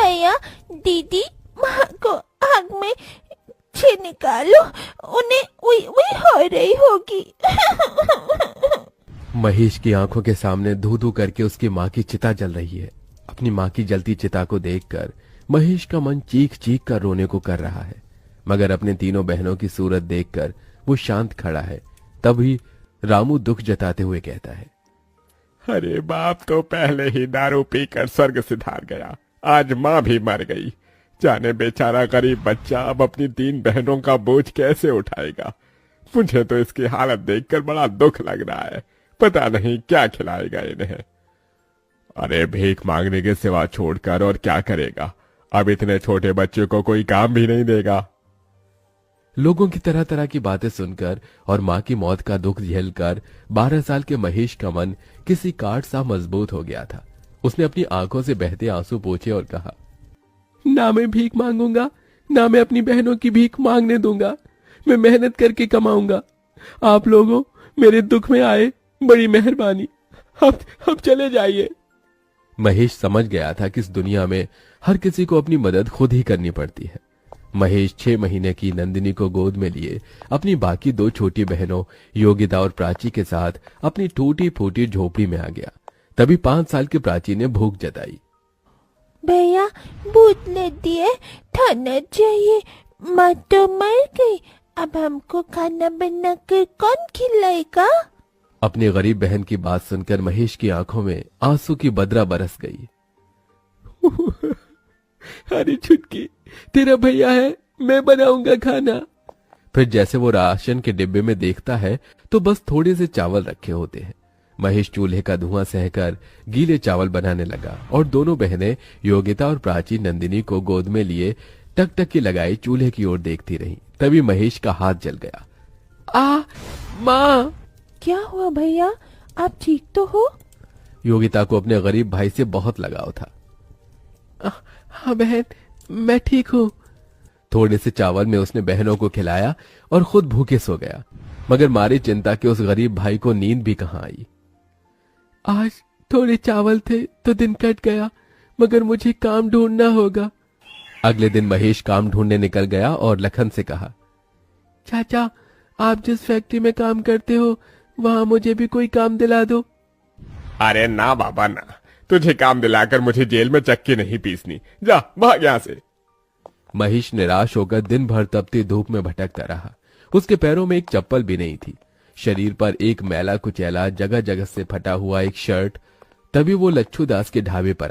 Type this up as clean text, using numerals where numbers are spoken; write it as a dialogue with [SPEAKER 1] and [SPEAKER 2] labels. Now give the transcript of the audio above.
[SPEAKER 1] भैया दीदी माँ को आग में से निकालो, उन्हें वही हो रही होगी।
[SPEAKER 2] महेश की आंखों के सामने धू धू करके उसकी माँ की चिता जल रही है। अपनी माँ की जलती चिता को देखकर महेश का मन चीख चीख कर रोने को कर रहा है, मगर अपने तीनों बहनों की सूरत देखकर वो शांत खड़ा है। तभी रामू दुख जताते हुए कहता है,
[SPEAKER 3] अरे बाप तो पहले ही दारू पीकर स्वर्ग सिधार गया, आज माँ भी मर गई। जाने बेचारा गरीब बच्चा अब अपनी 3 बहनों का बोझ कैसे उठाएगा। मुझे तो इसकी हालत देखकर बड़ा दुख लग रहा है, पता नहीं क्या खिलाएगा इन्हें। अरे भीख मांगने के सिवा छोड़कर और क्या करेगा, अब इतने छोटे बच्चे को कोई काम भी नहीं देगा।
[SPEAKER 2] लोगों की तरह तरह की बातें सुनकर और माँ की मौत का दुख झेलकर 12 साल के महेश का मन किसी काठ सा मजबूत हो गया था। उसने अपनी आंखों से बहते आंसू पोंछे और कहा, ना मैं भीख मांगूंगा, ना मैं अपनी बहनों की भीख मांगने दूंगा। मैं मेहनत करके कमाऊंगा। आप लोगों मेरे दुख में आए, बड़ी मेहरबानी। अब चले जाइए। महेश समझ गया था कि इस दुनिया में हर किसी को अपनी मदद खुद ही करनी पड़ती है। महेश 6 महीने की नंदिनी को गोद में लिए अपनी बाकी 2 छोटी बहनों योगिता और प्राची के साथ अपनी टूटी फूटी झोपड़ी में आ गया। तभी 5 साल की प्राची ने भूख जताई।
[SPEAKER 1] भैया भूत लेती है, खाना चाहिए, माँ तो मर गई, अब हमको खाना बनाकर कौन खिलाएगा।
[SPEAKER 2] अपनी गरीब बहन की बात सुनकर महेश की आंखों में आंसू की बदरा बरस गई। अरे छुटकी, तेरा भैया है, मैं बनाऊंगा खाना। फिर जैसे वो राशन के डिब्बे में देखता है तो बस थोड़े से चावल रखे होते हैं। महेश चूल्हे का धुआं सहकर गीले चावल बनाने लगा और दोनों बहनें योगिता और प्राची नंदिनी को गोद में लिए टकटकी लगाई चूल्हे की ओर देखती रहीं। तभी महेश का हाथ जल गया। माँ!
[SPEAKER 1] क्या हुआ भैया, आप ठीक तो हो?
[SPEAKER 2] योगिता को अपने गरीब भाई से बहुत लगाव था। हाँ बहन, मैं ठीक हूँ। थोड़े से चावल में उसने बहनों को खिलाया और खुद भूखे सो गया, मगर मारी चिंता के उस गरीब भाई को नींद भी कहाँ आई। आज थोड़े चावल थे तो दिन कट गया, मगर मुझे काम ढूंढना होगा। अगले दिन महेश काम ढूंढने निकल गया और लखन से कहा, चाचा आप जिस फैक्ट्री में काम करते हो वहां मुझे भी कोई काम दिला दो।
[SPEAKER 3] अरे ना बाबा ना, तुझे काम दिलाकर मुझे जेल में चक्की नहीं पीसनी, जा भाग यहाँ से।
[SPEAKER 2] महेश निराश होकर दिन भर तपती धूप में भटकता रहा। उसके पैरों में एक चप्पल भी नहीं थी, शरीर पर एक मैला कुचैला जगह जगह से फटा हुआ एक शर्ट। तभी वो लच्छू दास के ढाबे पर